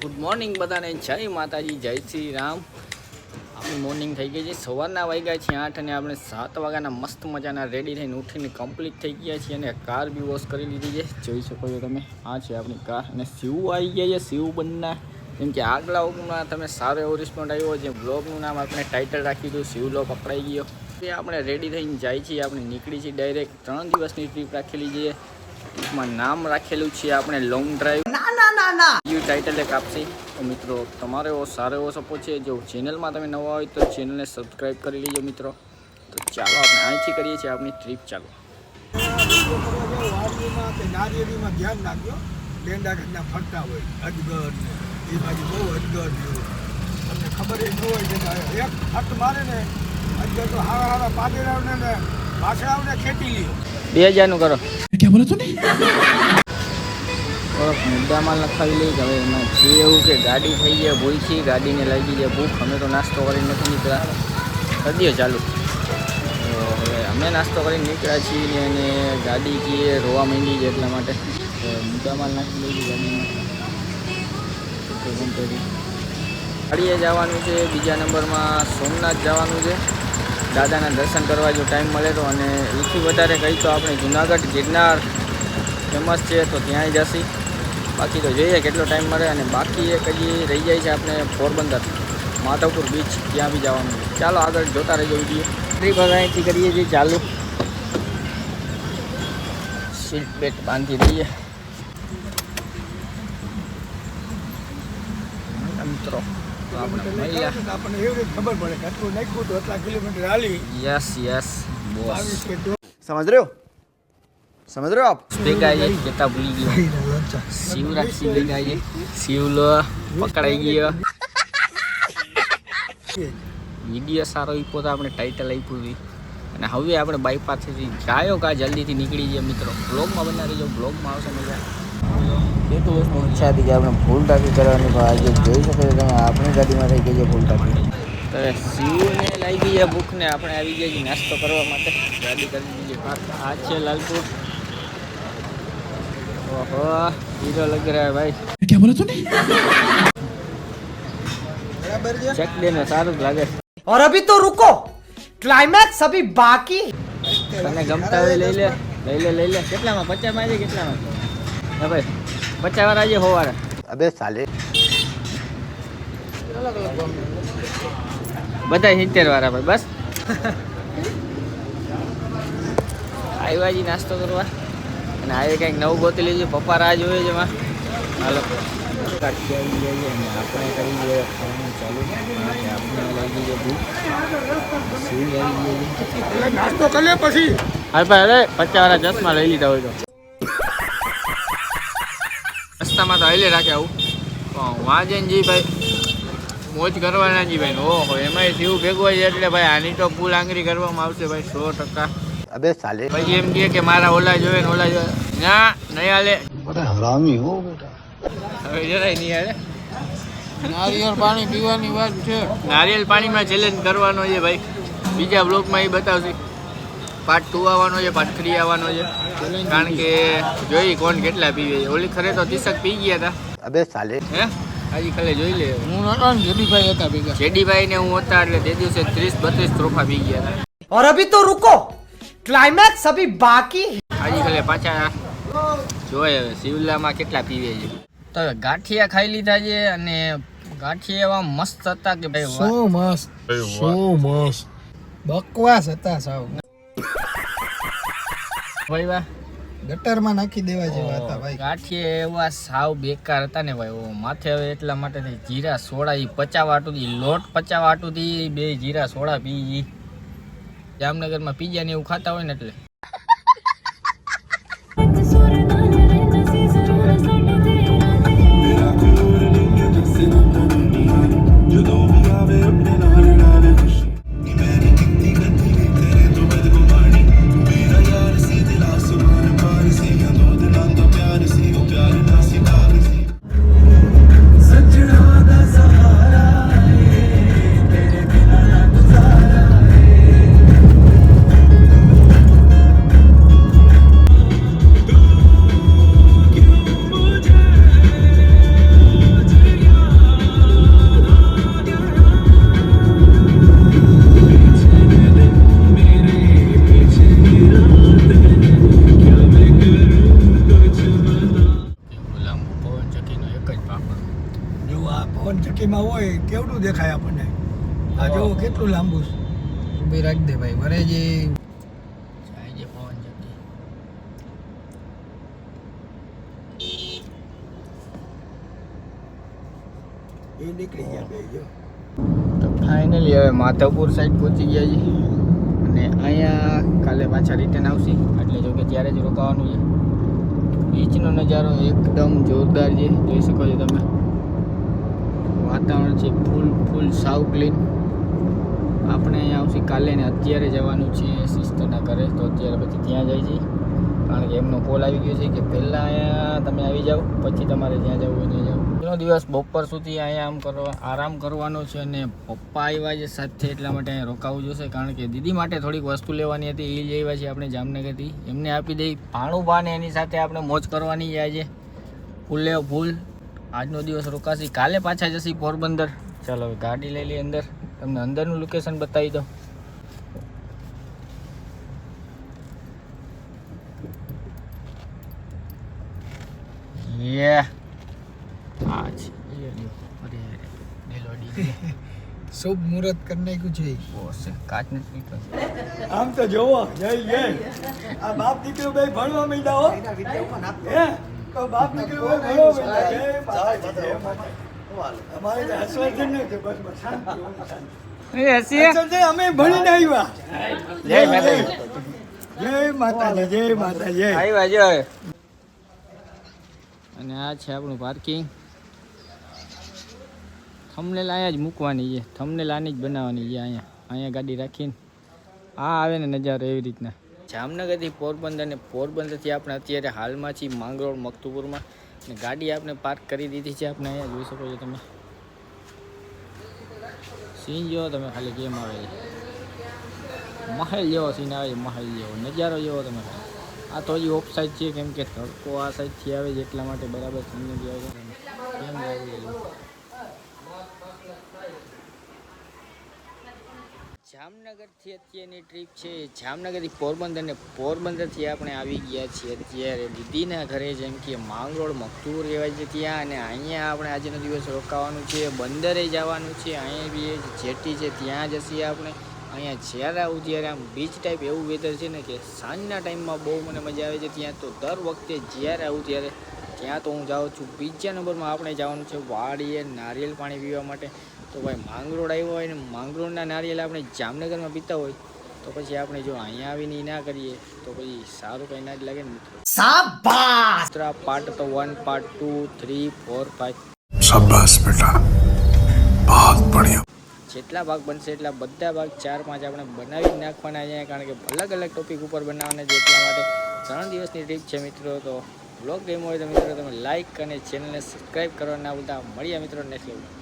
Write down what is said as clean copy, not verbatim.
Good morning બધાને, જય માતાજી, જય શ્રી રામ। આપણી મોર્નિંગ થઈ ગઈ છે, સવારના વાગ્યા છે 8 અને આપણે 7 વાગ્યાના મસ્ત મજાના રેડી થઈને ઉઠીને કમ્પ્લીટ થઈ ગયા છીએ અને કાર બી વોશ કરી લીધી છે। જોઈ શકો છો તમે, આ છે આપણી કાર અને શિવ આવી ગયા છે। શિવ બંના જેમ કે આગલા વ્લોગમાં તમે સારો એવો રિસ્પોન્ડ આવ્યો, જે વ્લોગનું નામ આપણે ટાઇટલ રાખ્યું હતું શિવલો પકડાઈ ગયો। તે આપણે રેડી થઈને જાય છીએ, આપણે નીકળી છીએ ડાયરેક્ટ 3 દિવસની ટ્રીપ રાખેલી છે। માં નામ રાખેલું છે આપણે લોંગ ડ્રાઈવ। યુ ટાઇટલ એક આપશે તો મિત્રો તમારો એવો સારો એવો સપોર્ટ છે। જો ચેનલમાં તમે નવા હોય તો ચેનલને સબસ્ક્રાઈબ કરી લેજો મિત્રો। તો ચાલો આપણે અહીંથી કરીએ છીએ આપણી ટ્રીપ ચાલુ। નારિયેળીમાં ધ્યાન રાખજો, ડેંડા ઘરના ફરતા હોય અજગર એ બાજુ બહુ અજગર તમને ખબર ન હોય કે એક ફટ મારે ને અજગર તો હારા હારા પાદેરાવને ને વાસણાવને ખેતી લ્યો। 2000નું કરો ક્યાં બોલો તું? મુદ્દામાં લખાવી લઈ કે હવે એમાં છે એવું કે ગાડી થઈ જાય ભૂલથી, ગાડીને લાગી જાય ભૂખ। અમે તો નાસ્તો કરીને નથી નીકળ્યા, કરી દો ચાલુ। તો હવે અમે નાસ્તો કરીને નીકળ્યા છીએ અને ગાડી કીએ રોવા માંડી છે, એટલા માટે મુદ્દામાં નાખી લઈ ગાડીમાં। ગાડીએ જવાનું છે, બીજા નંબરમાં સોમનાથ જવાનું છે, દાદાના દર્શન કરવા જો ટાઈમ મળે તો। અને એથી વધારે કહી તો આપણે જુનાગઢ ગિરનાર ફેમસ છે તો ત્યાંય જશી। બાકી તો જોઈએ કેટલો ટાઈમ મળે। અને બાકી એક હજી રહી જાય છે આપણે પોરબંદર માધવપુર બીચ, ત્યાં બી જવાનું છે। ચાલો આગળ જોતા રહેજો વિડીયો। ટ્રીપ હવે અહીંથી કરીએ છીએ ચાલુ। સીટ બેટ બાંધી દઈએ મિત્રો। આપણને એવી રીતે ખબર પડે કે આટલું નાખ્યું તો આટલા કિલોમીટર હાલી। યસ યસ બોસ, समझ रहे हो आप? ભેગા છે જતા ભૂલી ગયો, શિવરાક્ષી ભેગા છે, શિવલો પકડાઈ ગયો। વિડીયો સારો આપ્યો તો આપણે ટાઇટલ આપ્યું હતું અને હવે આપણે બાઈક પાસેથી ગાયો કા જલ્દીથી નીકળી જઈએ મિત્રો। બ્લોગમાં બનાવી દેજો, બ્લોગમાં આવશે મજા। એટલું વસ્તુ ઈચ્છા હતી કે આપણે ફૂલ ટાંકી કરવાની, પણ આજે જોઈ શકો છો તમે આપણી ગાડીમાં થઈ ગઈ છે ફૂલ ટાંકી। તો શિવને લાગી છે ભૂખ ને આપણે આવી ગયા છીએ નાસ્તો કરવા માટે। ગાડી કરી દીધી પાર્ક। આ છે લાલપુર। ઓહો હીરો લગ રહા है भाई। क्या बोला तूने? चेक देना साરું જ લાગે। और अभी तो रुको, क्लाइमैक्स अभी बाकी। તને ગમતા હોય લઈ લે લઈ લે। કેટલામાં 50 માં આવી? કેટલામાં? હા ભાઈ 50 વાળા આજે 100 વાળા। अबे साले બધા 70 વાળા ભાઈ બસ। આવ્યા જી નાસ્તો કરવા અને આવે કંઈક નવું ગોતી લેજો। પપ્પા રાહ જોવે છે એમાં। હાલો કાઢી આવી જઈએ અને આપણે કરી દઈએ ખાવાનું ચાલુ। આપણે લાગી જાય ભૂખ, શિવ આવી ગઈ નાસ્તો કરી લે પછી હા ભાઈ। અરે 50 વાળા 10 માં લઈ લીધા હોય તો રસ્તામાં તો હાલે રાખે આવું, પણ વાં જઈને જી ભાઈ મોજ કરવાના જી ભાઈ। ઓહો એમાંય શિવ ભેગો હોય એટલે ભાઈ આની તો ફૂલ આંગળી કરવામાં આવશે ભાઈ 100%। अबे साले પછી એમ કહે કે મારા ઓલા જોવે ને ઓલા જોવે, ના નહીં હાલે। बड़ा हरामी हो बेटा। હવે જરાય નહીં હાલે। નારિયેળ પાણી પીવાની વાત છે। નારિયેલ પાણીમાં ચેલેન્જ કરવાનો છે ભાઈ, બીજા બ્લોગમાં એ બતાવશે। પાર્ટ 2 આવવાનો છે, પાર્ટ 3 આવવાનો છે, કારણ કે જોઈ કોણ કેટલા પીવે છે। ઓલી ખરે તો 30 પી ગયા હતા अबे साले હે, આજે ખાલી જોઈ લે। હું નતો ને જેડીભાઈ હતા ભેગા। જેડીભાઈ ને હું હતા એટલે તે દિવસે 30-32 ત્રોફા પી ગયા હતા। और अभी तो रुको, क्लाइमैक्स अभी बाकी। આજે ખાલી પાછા જોઈએ હવે શિવલામાં કેટલા પીવે છે। તો ગાંઠિયા ખાઈ લીધા છે અને ગાંઠિયા એવા મસ્ત હતા કે ભાઈ વાહ। સો મસ્ત બકવાસ હતા સાવ। ભાઈ વાહ, ગટરમાં નાખી દેવા જેવા હતા ભાઈ। ગાંઠિયા એવા સાવ બેકાર હતા ને ભાઈ। ઓ માથે હવે એટલા માટે જીરા સોડા ઈ 50 વાટુથી લોટ 50 વાટુથી 2 જીરા સોડા પી ગઈ। જામનગરમાં પીઝા ને એવું ખાતા હોય ને એટલે આ પવન ચક્કીમાં હોય કેવડું દેખાય આપણને. આ જો કેટલું લાંબુ છે. ઊભી રાખી દે ભાઈ વરેજી. જાય છે પવન ચક્કી. એ નીકળી ગયા બે જો. તો ફાઇનલી હવે માધવપુર સાઈડ પહોંચી ગયા છે અને અહીંયા કાલે પાછા રિટર્ન આવશે એટલે જો કે ત્યારે જ રોકાવાનું છે. બીચનો નજારો એકદમ જોરદાર છે, જોઈ શકો છો તમે. વાતાવરણ છે ફૂલ સાવ ક્લીન. આપણે અહીંયા આવશે કાલે ને અત્યારે જવાનું છે સિસ્ટરના ઘરે, તો અત્યારે પછી ત્યાં જાય છે કારણ કે એમનો કોલ આવી ગયો છે કે પહેલાં અહીંયા તમે આવી જાઓ પછી તમારે જ્યાં જવું હોય ત્યાં જાઓ. પહેલો દિવસ બપોર સુધી અહીંયા આરામ કરવાનો છે અને પપ્પા આવ્યા છે સાથે એટલા માટે અહીંયા રોકાવું જોશે કારણ કે દીદી માટે થોડીક વસ્તુ લેવાની હતી, એ જ આવ્યા છે આપણે જામનગરથી. એમને આપી દઈ ભાણુભા ને એની સાથે આપણે મોજ કરવાની જાય છે ફૂલ. આજનો દિવસ રોકાશી, કાલે પાછા જશી પોરબંદર. ચાલો હવે ગાડી લઈ લઈએ અંદર, તમને અંદરનું લોકેશન બતાવી દઉં. યે આ છે શુભ મુહૂર્ત કરી નાખ્યું છે. કાચ નથી પીતો. આમ તો જોવો જય જય આ બાપ દીકરો ભાઈ ભણવા માંડ્યા હો. હે તો બાપ દીકરો ભાઈ ભણવા માંડ્યા. જય માતાજી, જય માતાજી. અમારે તો હસવાજન ન છે, બસ શાંતિ. અમે ભણીને આવ્યા. જય માતાજી. જય માતાજી, જય માતાજી. આવ્યા જો. અને આ છે આપણું પાર્કિંગ. થંબનેલ અહીંયા જ મૂકવાની છે, થંબનેલ આની જ બનાવવાની છે. અહીંયા ગાડી રાખીને આ આવે ને નજારો એવી રીતના. જામનગરથી પોરબંદર ને પોરબંદરથી આપણે અત્યારે હાલમાં છીએ માંગરોળ મકતુપુરમાં ને ગાડી આપણે પાર્ક કરી દીધી છે. આપણે અહીંયા જોઈ શકો છો તમે. સીન જેવો તમે ખાલી કેમ આવે છે, મહેલ જેવો સીન આવે છે, મહેલ જેવો નજારો જેવો તમે. આ તો હજી ઓફ સાઈડ છે કેમ કે તડકો આ સાઈડથી આવે છે એટલા માટે બરાબર તમને જે આવે છે કેમ જાય. જામનગરથી અત્યારની ટ્રીપ છે જામનગરથી પોરબંદર ને પોરબંદરથી આપણે આવી ગયા છીએ અત્યારે દીદીના ઘરે, જેમ કે માંગરોળ મકતુપુર કહેવાય છે ત્યાં. અને અહીંયા આપણે આજનો દિવસ રોકાવાનું છે, બંદરે જવાનું છે. અહીંયા બી જેટી છે ત્યાં જઈએ આપણે. અહીંયા જ્યારે આવું ત્યારે આમ બીચ ટાઈપ એવું વેધર છે ને કે સાંજના ટાઈમમાં બહુ મને મજા આવે છે ત્યાં. તો દર વખતે જ્યારે આવું ત્યારે ત્યાં તો હું જાઉં છું. બીજા નંબરમાં આપણે જવાનું છે વાડીએ નારિયેલ પાણી પીવા માટે. તો ભાઈ માંગરોળ આવ્યો હોય ને માંગરોળના નારિયેલ આપણે જામનગરમાં પીતા હોય તો પછી આપણે જો અહીંયા આવીને ના કરીએ તો પછી સારું કંઈ ના જ લાગે ને મિત્રો. શાબાશ. પાર્ટ તો 1, પાર્ટ 2, 3, 4, 5 शाबाश बेटा बहुत बढ़िया. જેટલા ભાગ બનશે એટલા બધા ભાગ 4-5 આપણે બનાવી જ નાખવાના છે કારણ કે અલગ અલગ ટોપિક ઉપર બનાવવાના છે. એટલા માટે 3 દિવસની ટ્રીપ છે મિત્રો. તો બ્લોગ ગેમ હોય તો મિત્રો તમે લાઈક અને ચેનલને સબસ્ક્રાઈબ કરવા ના ભૂલતા. મળીએ મિત્રો નેક્સ્ટ વ્લોગ.